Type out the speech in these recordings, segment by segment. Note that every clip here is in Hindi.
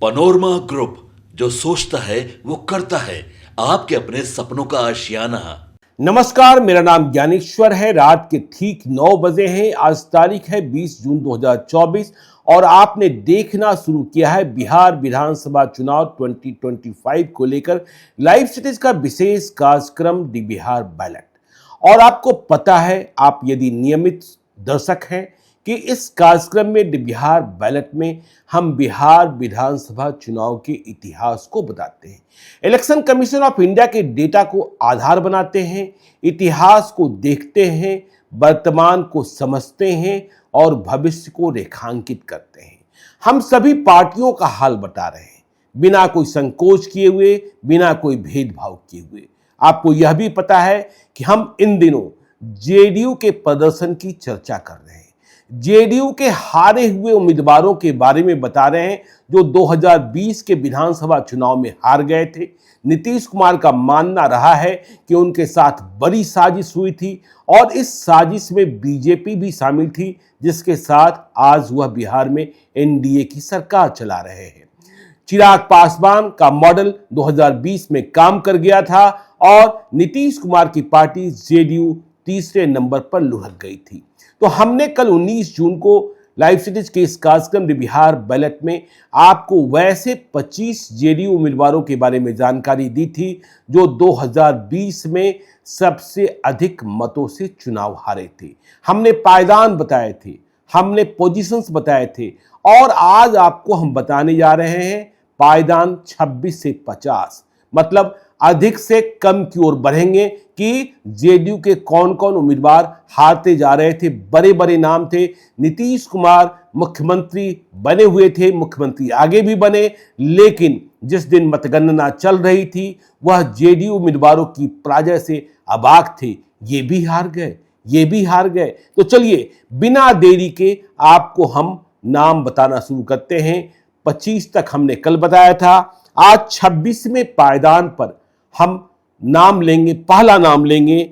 पनोरमा ग्रुप, जो सोचता है वो करता है। आपके अपने सपनों का आशियाना। नमस्कार, मेरा नाम ज्ञानेश्वर है। रात के ठीक 9 बजे हैं। आज तारीख है 20 जून 2024 और आपने देखना शुरू किया है बिहार विधानसभा चुनाव 2025 को लेकर लाइव सिटीज का विशेष कार्यक्रम दी बिहार बैलेट। और आपको पता है, आप यदि नियमित दर्शक हैं, कि इस कार्यक्रम में बिहार बैलेट में हम बिहार विधानसभा चुनाव के इतिहास को बताते हैं, इलेक्शन कमीशन ऑफ इंडिया के डेटा को आधार बनाते हैं, इतिहास को देखते हैं, वर्तमान को समझते हैं और भविष्य को रेखांकित करते हैं। हम सभी पार्टियों का हाल बता रहे हैं, बिना कोई संकोच किए हुए, बिना कोई भेदभाव किए हुए। आपको यह भी पता है कि हम इन दिनों जेडीयू के प्रदर्शन की चर्चा कर रहे हैं, जेडीयू के हारे हुए उम्मीदवारों के बारे में बता रहे हैं जो 2020 के विधानसभा चुनाव में हार गए थे। नीतीश कुमार का मानना रहा है कि उनके साथ बड़ी साजिश हुई थी और इस साजिश में बीजेपी भी शामिल थी, जिसके साथ आज वह बिहार में एनडीए की सरकार चला रहे हैं। चिराग पासवान का मॉडल 2020 में काम कर गया था और नीतीश कुमार की पार्टी जेडीयू तीसरे नंबर पर लुढ़क गई थी। तो हमने कल 19 जून को लाइव सिटीज के इस कार्यक्रम बिहार बैलेट में आपको वैसे 25 जेडीयू उम्मीदवारों के बारे में जानकारी दी थी जो 2020 में सबसे अधिक मतों से चुनाव हारे थे। हमने पायदान बताए थे, हमने पोजीशंस बताए थे और आज आपको हम बताने जा रहे हैं पायदान 26 से 50, मतलब अधिक से कम की ओर बढ़ेंगे कि जेडीयू के कौन कौन उम्मीदवार हारते जा रहे थे। बड़े बड़े नाम थे। नीतीश कुमार मुख्यमंत्री बने हुए थे, मुख्यमंत्री आगे भी बने, लेकिन जिस दिन मतगणना चल रही थी वह जेडीयू उम्मीदवारों की पराजय से अबाक थे। ये भी हार गए, ये भी हार गए। तो चलिए बिना देरी के आपको हम नाम बताना शुरू करते हैं। 25 तक हमने कल बताया था। आज 26वें पायदान पर हम नाम लेंगे। पहला नाम लेंगे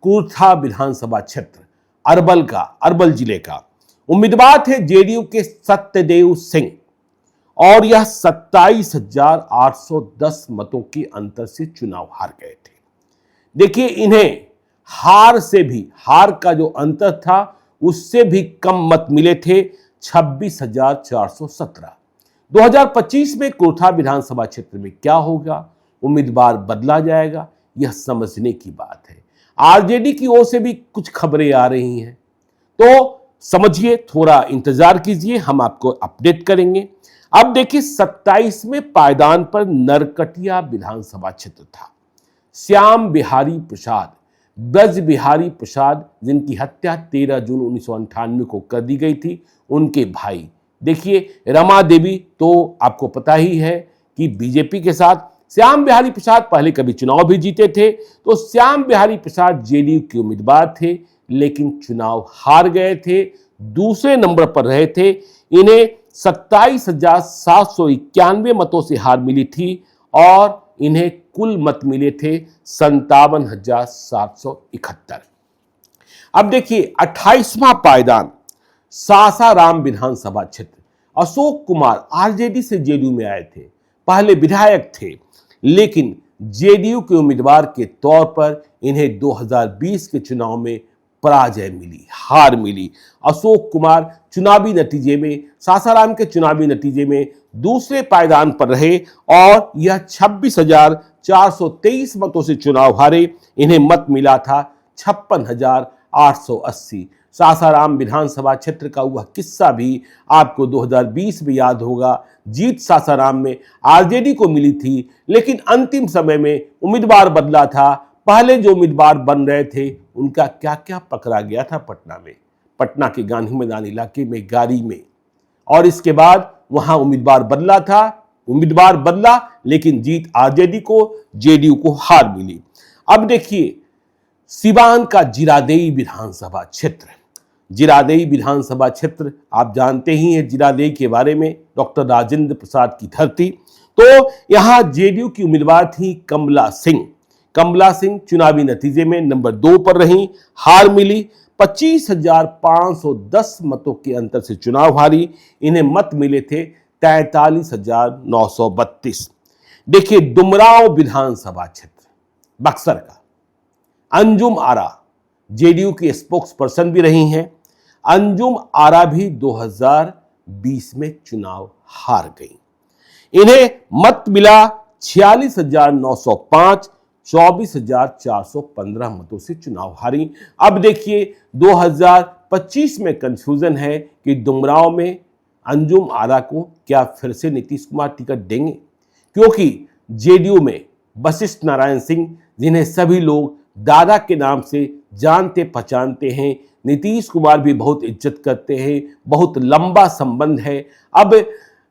कुर्था विधानसभा क्षेत्र, अरवल का, अरवल जिले का। उम्मीदवार थे जेडीयू के सत्यदेव सिंह और यह 27,810 मतों के अंतर से चुनाव हार गए थे। देखिए, इन्हें हार से भी, हार का जो अंतर था उससे भी कम मत मिले थे, 26,417। 2025 में कुर्था विधानसभा क्षेत्र में क्या होगा, उम्मीदवार बदला जाएगा, यह समझने की बात है। आरजेडी की ओर से भी कुछ खबरें आ रही हैं, तो समझिए, थोड़ा इंतजार कीजिए, हम आपको अपडेट करेंगे। अब देखिए, 27वें पायदान पर नरकटिया विधानसभा क्षेत्र था। श्याम बिहारी प्रसाद, ब्रज बिहारी प्रसाद, जिनकी हत्या 13 जून 1998 को कर दी गई थी, उनके भाई। देखिए, रमा देवी तो आपको पता ही है कि बीजेपी के साथ, श्याम बिहारी प्रसाद पहले कभी चुनाव भी जीते थे। तो श्याम बिहारी प्रसाद जेडीयू के उम्मीदवार थे, लेकिन चुनाव हार गए थे, दूसरे नंबर पर रहे थे। इन्हें 27,791 मतों से हार मिली थी और इन्हें कुल मत मिले थे 57,771। अब देखिए, 28वां पायदान सासाराम विधानसभा क्षेत्र। अशोक कुमार आरजेडी से जेडीयू में आए थे, पहले विधायक थे, लेकिन जेडीयू के उम्मीदवार के तौर पर इन्हें 2020 के चुनाव में पराजय मिली, हार मिली। अशोक कुमार चुनावी नतीजे में, सासाराम के चुनावी नतीजे में दूसरे पायदान पर रहे और यह 26,423 मतों से चुनाव हारे। इन्हें मत मिला था 56,880। सासाराम विधानसभा क्षेत्र का वह किस्सा भी आपको 2020 में याद होगा। जीत सासाराम में आरजेडी को मिली थी, लेकिन अंतिम समय में उम्मीदवार बदला था। पहले जो उम्मीदवार बन रहे थे उनका क्या क्या पकड़ा गया था पटना में, पटना के गांधी मैदान इलाके में गाड़ी में, और इसके बाद वहां उम्मीदवार बदला था। उम्मीदवार बदला, लेकिन जीत आरजेडी को, जेडीयू को हार मिली। अब देखिए, सिवान का जीरादेई विधानसभा क्षेत्र। जीरादेई विधानसभा क्षेत्र आप जानते ही हैं जीरादेई के बारे में, डॉक्टर राजेंद्र प्रसाद की धरती। तो यहां जेडीयू की उम्मीदवार थी कमला सिंह। कमला सिंह चुनावी नतीजे में नंबर 2 पर रहीं, हार मिली। 25,510 मतों के अंतर से चुनाव हारी। इन्हें मत मिले थे 43,932। देखिए डुमरांव विधानसभा क्षेत्र बक्सर का अंजुम आरा जेडीयू की स्पोक्स पर्सन भी रही हैं। अंजुम आरा भी 2020 में चुनाव हार गई। इन्हें मत मिला 46,905, 24,415 मतों से चुनाव हारी। अब देखिए 2025 में कंफ्यूजन है कि डुमरांव में अंजुम आरा को क्या फिर से नीतीश कुमार टिकट देंगे, क्योंकि जेडीयू में वशिष्ठ नारायण सिंह, जिन्हें सभी लोग दादा के नाम से जानते पहचानते हैं, नीतीश कुमार भी बहुत इज्जत करते हैं, बहुत लंबा संबंध है। अब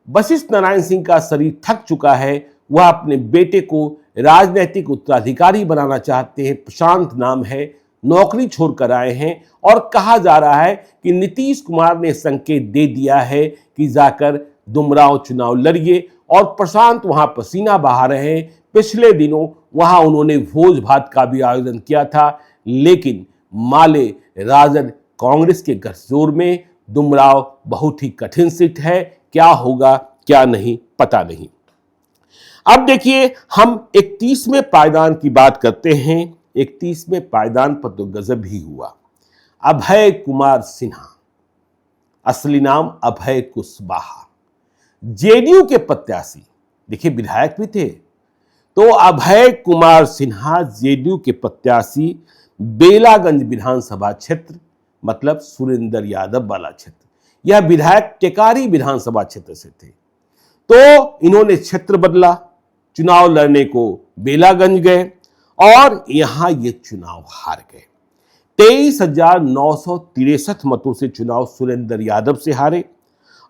वशिष्ठ नारायण सिंह का शरीर थक चुका है, वह अपने बेटे को राजनीतिक उत्तराधिकारी बनाना चाहते हैं। प्रशांत नाम है, नौकरी छोड़कर आए हैं और कहा जा रहा है कि नीतीश कुमार ने संकेत दे दिया है कि जाकर डुमरांव चुनाव लड़िए, और प्रशांत वहां पसीना बहा रहे हैं। पिछले दिनों वहां उन्होंने भोज भात का भी आयोजन किया था, लेकिन माले राजद कांग्रेस के गठजोड़ में डुमरांव बहुत ही कठिन सीट है। क्या होगा क्या नहीं पता नहीं। अब देखिए हम 31वें पायदान की बात करते हैं। 31वें पायदान पर तो गजब ही हुआ। अभय कुमार सिन्हा, असली नाम अभय कुशवाहा, जेडीयू के प्रत्याशी, देखिए विधायक भी थे। तो अभय कुमार सिन्हा जेडीयू के प्रत्याशी बेलागंज विधानसभा क्षेत्र, मतलब सुरेंद्र यादव वाला क्षेत्र, यह विधायक टेकारी विधानसभा क्षेत्र से थे। तो इन्होंने क्षेत्र बदला, चुनाव लड़ने को बेलागंज गए और यहां ये चुनाव हार गए। 23,963 मतों से चुनाव सुरेंद्र यादव से हारे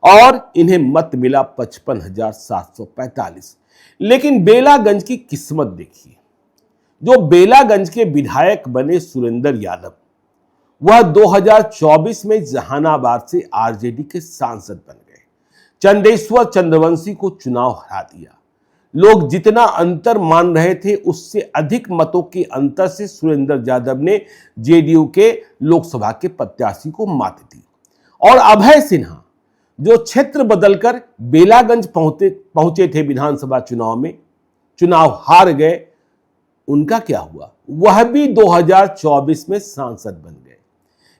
और इन्हें मत मिला 55,745। लेकिन बेलागंज की किस्मत देखिए, जो बेलागंज के विधायक बने सुरेंद्र यादव, वह 2024 में जहानाबाद से आरजेडी के सांसद बन गए। चंदेश्वर चंद्रवंशी को चुनाव हरा दिया। लोग जितना अंतर मान रहे थे उससे अधिक मतों के अंतर से सुरेंद्र यादव ने जेडीयू के लोकसभा के प्रत्याशी को मात दी। और अभय सिन्हा जो क्षेत्र बदलकर बेलागंज पहुंचे थे विधानसभा चुनाव में, चुनाव हार गए, उनका क्या हुआ? वह भी 2024 में सांसद बन गए।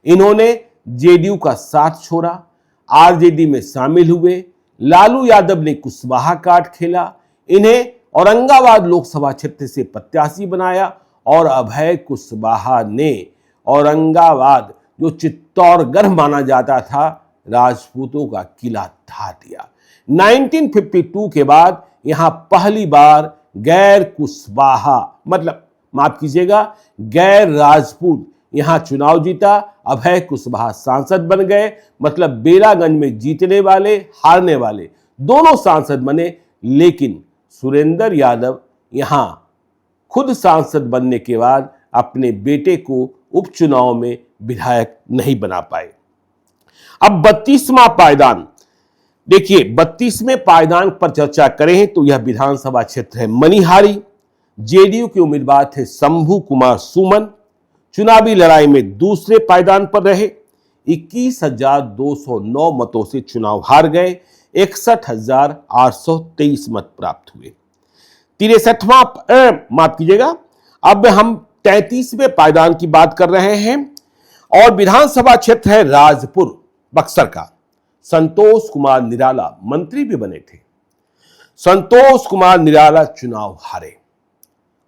इन्होंने जेडीयू का साथ छोड़ा, आरजेडी में शामिल हुए। लालू यादव ने कुशवाहा कार्ड खेला, इन्हें औरंगाबाद लोकसभा क्षेत्र से प्रत्याशी बनाया और अभय कुशवाहा ने औरंगाबाद, जो चित्तौड़गढ़ माना जाता था, राजपूतों का किला ढा दिया। 1952 के बाद यहां पहली बार गैर कुशवाहा, मतलब माफ कीजिएगा, गैर राजपूत यहां चुनाव जीता। अभय कुशवाहा सांसद बन गए, मतलब बेलागंज में जीतने वाले हारने वाले दोनों सांसद बने। लेकिन सुरेंद्र यादव यहां खुद सांसद बनने के बाद अपने बेटे को उपचुनाव में विधायक नहीं बना पाए। अब 32वां पायदान देखिए, 32वें पायदान पर चर्चा करें तो यह विधानसभा क्षेत्र है मनिहारी। जेडीयू के उम्मीदवार थे शंभू कुमार सुमन, चुनावी लड़ाई में दूसरे पायदान पर रहे। 21,209 मतों से चुनाव हार गए। 61,823 मत प्राप्त हुए। 63वां माफ कीजिएगा, अब हम 33वें पायदान की बात कर रहे हैं और विधानसभा क्षेत्र है राजपुर बक्सर का। संतोष कुमार निराला मंत्री भी बने थे। संतोष कुमार निराला चुनाव हारे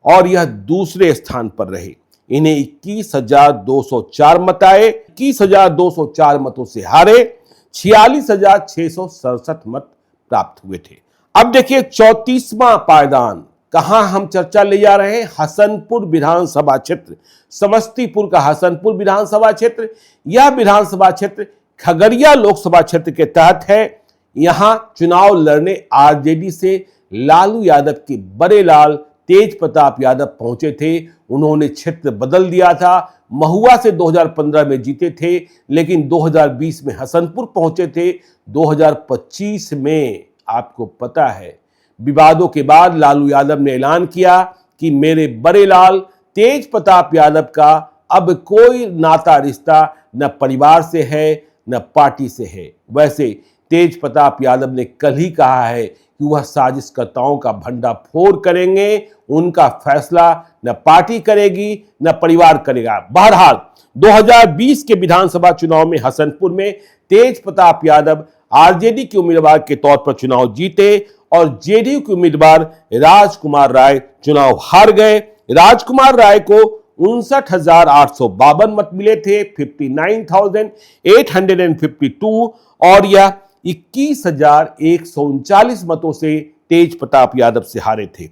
और यह दूसरे स्थान पर रहे। इन्हें 21,204 मत आए। 21,204 मतों से हारे। 46,667 मत प्राप्त हुए थे। अब देखिए 34वां पायदान, कहां हम चर्चा ले जा रहे हैं? हसनपुर विधानसभा क्षेत्र, समस्तीपुर का हसनपुर विधानसभा क्षेत्र। यह विधानसभा क्षेत्र खगड़िया लोकसभा क्षेत्र के तहत है। यहां चुनाव लड़ने आरजेडी से लालू यादव के बड़े लाल तेज प्रताप यादव पहुंचे थे। उन्होंने क्षेत्र बदल दिया था। महुआ से 2015 में जीते थे, लेकिन 2020 में हसनपुर पहुंचे थे। 2025 में आपको पता है विवादों के बाद लालू यादव ने ऐलान किया कि मेरे बड़े लाल तेज प्रताप यादव का अब कोई नाता रिश्ता न परिवार से है न पार्टी से है। वैसे तेज प्रताप यादव ने कल ही कहा है कि वह साजिशकर्ताओं का भंडाफोड़ करेंगे। उनका फैसला न पार्टी करेगी न परिवार करेगा। बहरहाल 2020 के विधानसभा चुनाव में हसनपुर में तेज प्रताप यादव आरजेडी के उम्मीदवार के तौर पर चुनाव जीते और जेडीयू के उम्मीदवार राजकुमार राय चुनाव हार गए। राजकुमार राय को 59,852 मत मिले थे, 59,852, और यह 21,139 मतों से तेज प्रताप यादव से हारे थे।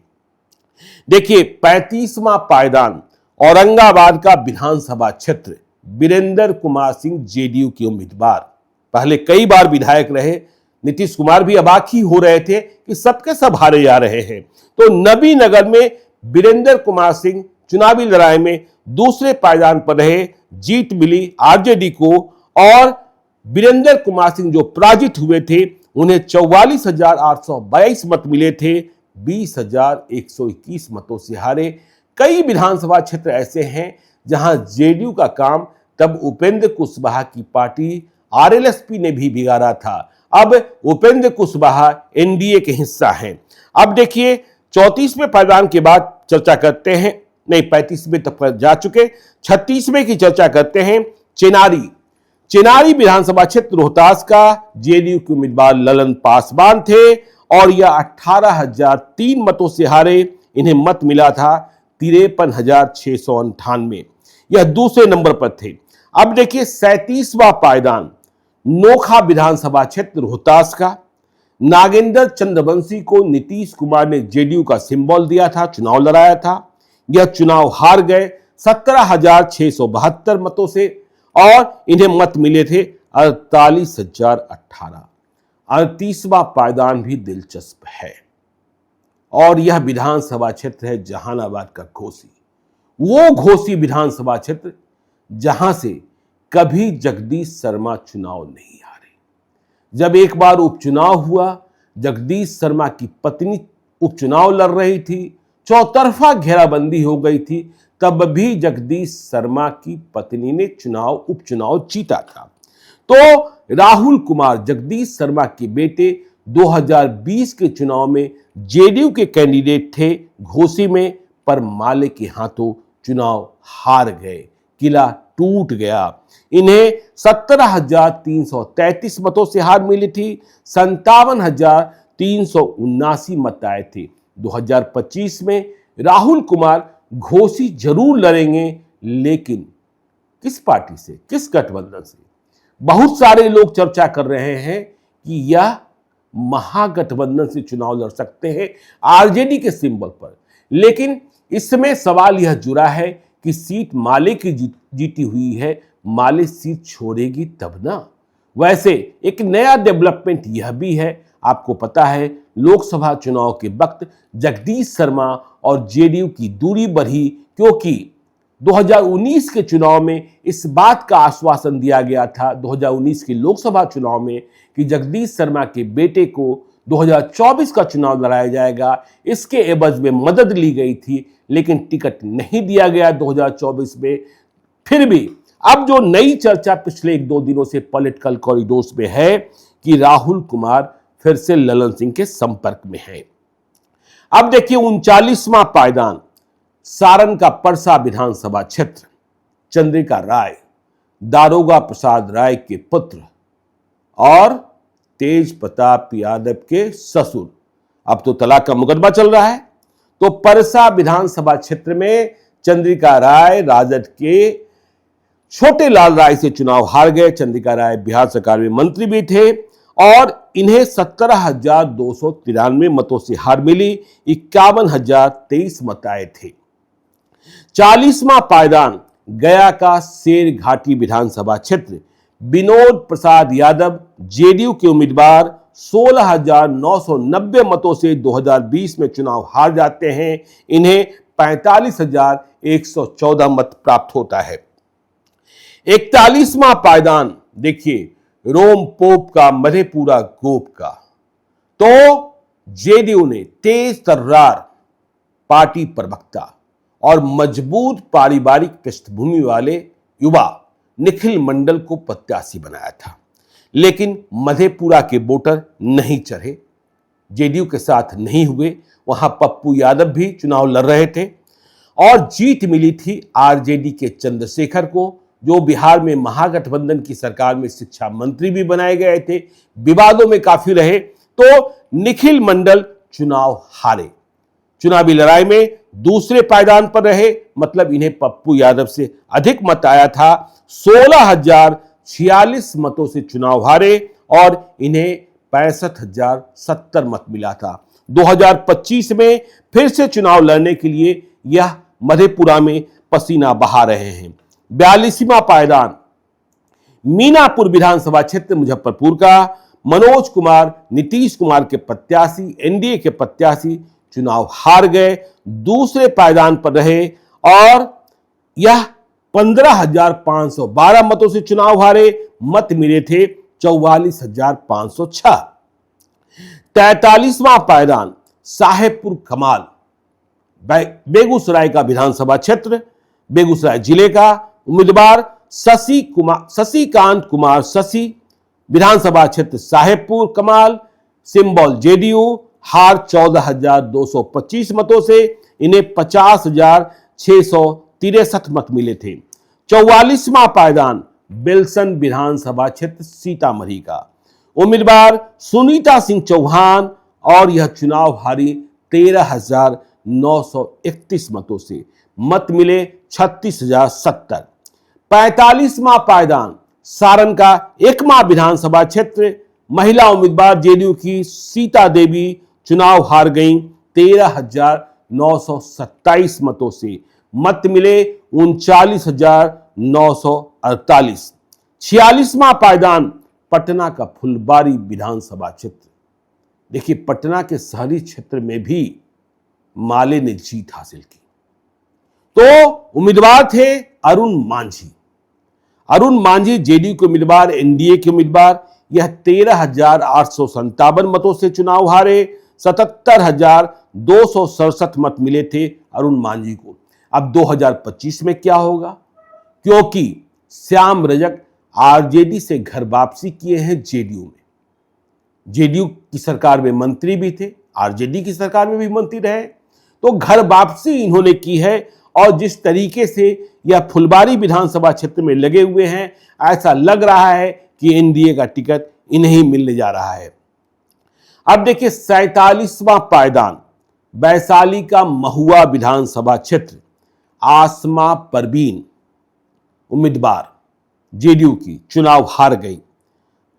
देखिए 35वां पायदान औरंगाबाद का विधानसभा क्षेत्र, वीरेंद्र कुमार सिंह जेडीयू के उम्मीदवार, पहले कई बार विधायक रहे। नीतीश कुमार भी अबाक ही हो रहे थे कि सबके सब हारे जा रहे हैं। तो नबीनगर में वीरेंद्र कुमार सिंह चुनावी लड़ाई में दूसरे पायदान पर रहे, जीत मिली आरजेडी को, और वीरेंद्र कुमार सिंह जो पराजित हुए थे उन्हें 44,822 मत मिले थे, 20,121 मतों से हारे। कई विधानसभा क्षेत्र ऐसे हैं जहां जेडीयू का काम तब उपेंद्र कुशवाहा की पार्टी आरएलएसपी ने भी बिगाड़ा था। अब उपेंद्र कुशवाहा एनडीए के हिस्सा हैं। अब देखिए 34वें पायदान के बाद चर्चा करते हैं, नहीं 35वें तक जा चुके, 36वें की चर्चा करते हैं। चेनारी विधानसभा क्षेत्र रोहतास का जेडीयू के उम्मीदवार ललन पासवान थे और यह 18,003 मतों से हारे। इन्हें मत मिला था 53,698, यह दूसरे नंबर पर थे। अब देखिए 37वां पायदान नोखा विधानसभा क्षेत्र रोहतास का, नागेंद्र चंद्रवंशी को नीतीश कुमार ने जेडीयू का सिंबल दिया था, चुनाव लड़ाया था। यह चुनाव हार गए 17,672 मतों से और इन्हें मत मिले थे 48,018। 38वां पायदान भी दिलचस्प है और यह विधानसभा क्षेत्र है जहानाबाद का घोसी, वो घोसी विधानसभा क्षेत्र जहां से कभी जगदीश शर्मा चुनाव नहीं हारे। जब एक बार उपचुनाव हुआ, जगदीश शर्मा की पत्नी उपचुनाव लड़ रही थी, चौतरफा घेराबंदी हो गई थी, तब भी जगदीश शर्मा की पत्नी ने उपचुनाव जीता था। तो राहुल कुमार जगदीश शर्मा के बेटे 2020 के चुनाव में जेडीयू के कैंडिडेट थे घोसी में, पर माले के हाथों चुनाव हार गए, किला टूट गया। इन्हें 17,333 मतों से हार मिली थी, 57,379 मत आए थे। 2025 में राहुल कुमार घोसी जरूर लड़ेंगे, लेकिन किस पार्टी से, किस गठबंधन से? बहुत सारे लोग चर्चा कर रहे हैं कि यह महागठबंधन से चुनाव लड़ सकते हैं आरजेडी के सिंबल पर, लेकिन इसमें सवाल यह जुड़ा है कि सीट माले की जीती हुई है, माले सीट छोड़ेगी तब ना। वैसे एक नया डेवलपमेंट यह भी है, आपको पता है लोकसभा चुनाव के वक्त जगदीश शर्मा और जेडीयू की दूरी बढ़ी, क्योंकि 2019 के चुनाव में इस बात का आश्वासन दिया गया था 2019 के लोकसभा चुनाव में कि जगदीश शर्मा के बेटे को 2024 का चुनाव लड़ाया जाएगा। इसके एवज में मदद ली गई थी, लेकिन टिकट नहीं दिया गया 2024 में। फिर भी अब जो नई चर्चा पिछले 1-2 दिनों से पॉलिटिकल कॉरिडोर्स में है कि राहुल कुमार फिर से ललन सिंह के संपर्क में है। अब देखिए 39वां पायदान सारण का परसा विधानसभा क्षेत्र, चंद्रिका राय दारोगा प्रसाद राय के पुत्र और तेज प्रताप यादव के ससुर, अब तो तलाक का मुकदमा चल रहा है। तो परसा विधानसभा क्षेत्र में चंद्रिका राय राजद के छोटे लाल राय से चुनाव हार गए। चंद्रिका राय बिहार सरकार में मंत्री भी थे और इन्हें 17,293 मतों से हार मिली, 51,023 मत आए थे। 40वां पायदान गया का शेर घाटी विधानसभा क्षेत्र, विनोद प्रसाद यादव जेडीयू के उम्मीदवार 16,990 मतों से 2020 में चुनाव हार जाते हैं। इन्हें 45,114 मत प्राप्त होता है। 41वां पायदान देखिए रोम पोप का मधेपुरा गोप का, तो जेडीयू ने तेज तर्रार पार्टी प्रवक्ता और मजबूत पारिवारिक पृष्ठभूमि वाले युवा निखिल मंडल को प्रत्याशी बनाया था, लेकिन मधेपुरा के वोटर नहीं चढ़े, जेडीयू के साथ नहीं हुए। वहां पप्पू यादव भी चुनाव लड़ रहे थे और जीत मिली थी आरजेडी के चंद्रशेखर को, जो बिहार में महागठबंधन की सरकार में शिक्षा मंत्री भी बनाए गए थे, विवादों में काफी रहे। तो निखिल मंडल चुनाव हारे, चुनावी लड़ाई में दूसरे पायदान पर रहे, मतलब इन्हें पप्पू यादव से अधिक मत आया था। 16,046 मतों से चुनाव हारे और इन्हें 65,070 मत मिला था। 2025 में फिर से चुनाव लड़ने के लिए यह मधेपुरा में पसीना बहा रहे हैं। 42वां पायदान मीनापुर विधानसभा क्षेत्र मुजफ्फरपुर का मनोज कुमार नीतीश कुमार के प्रत्याशी, एनडीए के प्रत्याशी चुनाव हार गए, दूसरे पायदान पर रहे और यह 15,512 मतों से चुनाव हारे। मत मिले थे 44,506। 43वां पायदान साहेबपुर कमाल बेगूसराय का विधानसभा क्षेत्र, बेगूसराय जिले का उम्मीदवार शशिकांत कुमार शशि, विधानसभा क्षेत्र साहेबपुर कमाल, सिंबल जेडीयू, हार 14,225 मतों से, इन्हें 50,663 मत मिले थे। 44वां पायदान बेलसन विधानसभा क्षेत्र सीतामढ़ी का उम्मीदवार सुनीता सिंह चौहान और यह चुनाव हारी 13,931 मतों से, मत मिले 36,070। 45वां पायदान सारण का एकमा विधानसभा क्षेत्र, महिला उम्मीदवार जेडीयू की सीता देवी चुनाव हार गईं 13,927 मतों से, मत मिले 39,948। 46वां पायदान पटना का फुलबारी विधानसभा क्षेत्र। देखिए, पटना के शहरी क्षेत्र में भी माले ने जीत हासिल की। तो उम्मीदवार थे अरुण मांझी। अरुण मांझी जेडीयू के उम्मीदवार, एनडीए के उम्मीदवार, यह 13,857 मतों से चुनाव हारे। 77,267 मत मिले थे अरुण मांझी को। अब 2025 में क्या होगा, क्योंकि श्याम रजक आरजेडी से घर वापसी किए हैं जेडीयू में। जेडीयू की सरकार में मंत्री भी थे, आरजेडी की सरकार में भी मंत्री रहे, तो घर वापसी इन्होंने की है। और जिस तरीके से यह फुलबारी विधानसभा क्षेत्र में लगे हुए हैं, ऐसा लग रहा है कि एनडीए का टिकट इन्हें मिलने जा रहा है। अब देखिए 47वां पायदान वैशाली का महुआ विधानसभा क्षेत्र, आसमा परवीन उम्मीदवार जेडीयू की चुनाव हार गई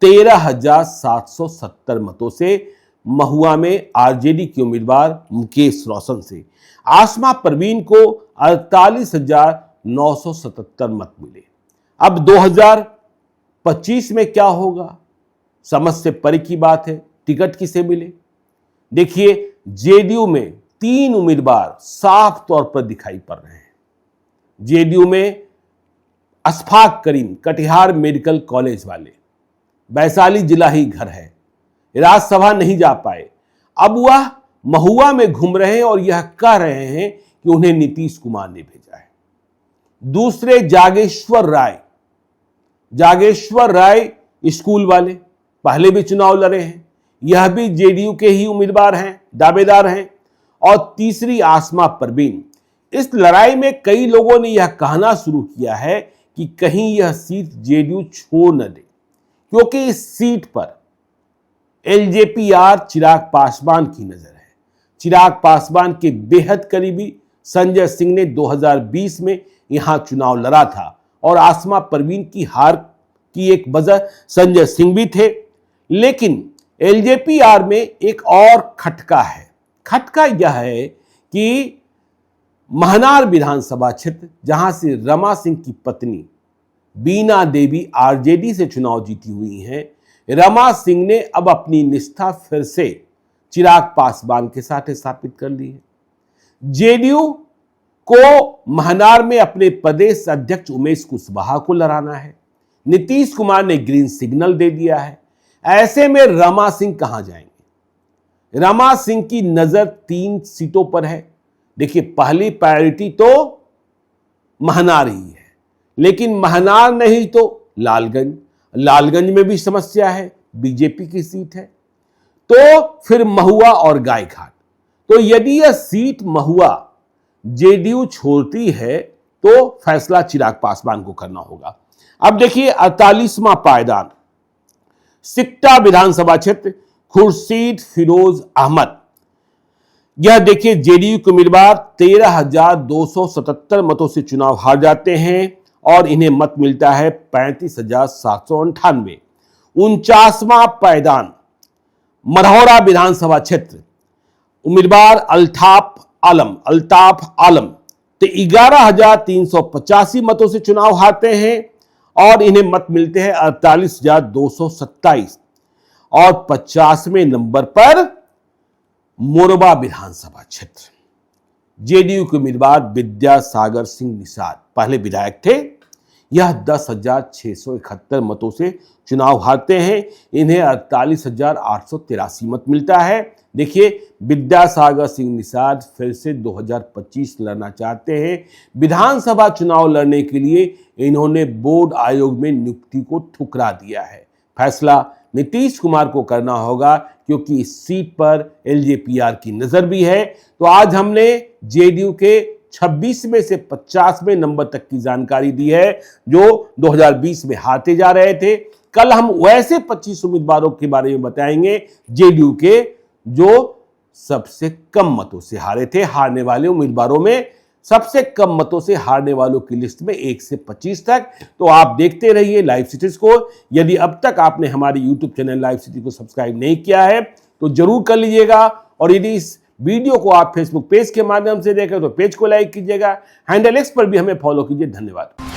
13,770 मतों से, महुआ में आरजेडी के उम्मीदवार मुकेश रोशन से। आसमा परवीन को 48,977 मत मिले। अब 2025 में क्या होगा, समझ से परे की बात है। टिकट किसे मिले, देखिए जेडीयू में 3 उम्मीदवार साफ तौर पर दिखाई पड़ रहे हैं। जेडीयू में अशफाक करीम, कटिहार मेडिकल कॉलेज वाले, वैशाली जिला ही घर है, राज्यसभा नहीं जा पाए, अब वह महुआ में घूम रहे हैं और यह कह रहे हैं कि उन्हें नीतीश कुमार ने भेजा है। दूसरे जागेश्वर राय स्कूल वाले, पहले भी चुनाव लड़े हैं, यह भी जेडीयू के ही उम्मीदवार हैं, दावेदार हैं। और तीसरी आसमा परवीन। इस लड़ाई में कई लोगों ने यह कहना शुरू किया है कि कहीं यह सीट जेडीयू छोड़ न दे, क्योंकि इस सीट पर एलजेपीआर चिराग पासवान की नजर है। चिराग पासवान के बेहद करीबी संजय सिंह ने 2020 में यहां चुनाव लड़ा था और आसमा परवीन की हार की एक वजह संजय सिंह भी थे। लेकिन एलजेपीआर में एक और खटका है। खटका यह है कि महनार विधानसभा क्षेत्र, जहां से रमा सिंह की पत्नी बीना देवी आरजेडी से चुनाव जीती हुई हैं, रमा सिंह ने अब अपनी निष्ठा फिर से चिराग पासवान के साथ स्थापित कर ली है। जेडीयू को महनार में अपने प्रदेश अध्यक्ष उमेश कुशवाहा को लड़ाना है। नीतीश कुमार ने ग्रीन सिग्नल दे दिया है। ऐसे में रमा सिंह कहां जाएंगे? रमा सिंह की नजर 3 सीटों पर है। देखिए, पहली प्रायोरिटी तो महनार ही है, लेकिन महनार नहीं तो लालगंज, लालगंज में भी समस्या है, बीजेपी की सीट है। तो फिर महुआ और गायघाट। तो यदि यह सीट महुआ जेडीयू छोड़ती है तो फैसला चिराग पासवान को करना होगा। अब देखिए 48वां पायदान, सिकटा विधानसभा क्षेत्र, खुर्शीद फिरोज अहमद। यह देखिए जेडीयू के उम्मीदवार 13,277 मतों से चुनाव हार जाते हैं और इन्हें मत मिलता है 35,798। 49वां पायदान, मरहौरा विधानसभा क्षेत्र, उम्मीदवार अल्ताफ आलम तो 11,385 मतों से चुनाव हारते हैं और इन्हें मत मिलते हैं 48,227। और 50वें नंबर पर मोरबा विधानसभा क्षेत्र, जेडीयू के उम्मीदवार विद्यासागर सिंह निषाद पहले विधायक थे। यह 10,671 मतों से चुनाव हारते हैं, इन्हें 48,883 मत मिलता है। देखिए विद्यासागर सिंह निषाद फिर से 2025 लड़ना चाहते हैं। विधानसभा चुनाव लड़ने के लिए इन्होंने बोर्ड आयोग में नियुक्ति को ठुकरा दिया है। फैसला नीतीश कुमार को करना होगा क्योंकि इस सीट पर एलजेपीआर की नजर भी है। तो आज हमने जेडीयू के 26 में से 50वें नंबर तक की जानकारी दी है जो 2020 में हारते जा रहे थे। कल हम वैसे 25 उम्मीदवारों के बारे में बताएंगे जेडीयू के जो सबसे कम मतों से हारे थे। हारने वाले उम्मीदवारों में सबसे कम मतों से हारने वालों की लिस्ट में 1 से 25 तक। तो आप देखते रहिए लाइव सिटीज को। यदि अब तक आपने हमारे यूट्यूब चैनल लाइव सिटी को सब्सक्राइब नहीं किया है तो जरूर कर लीजिएगा। और यदि इस वीडियो को आप फेसबुक पेज के माध्यम से देखें तो पेज को लाइक कीजिएगा। हैंडल एक्स पर भी हमें फॉलो कीजिए। धन्यवाद।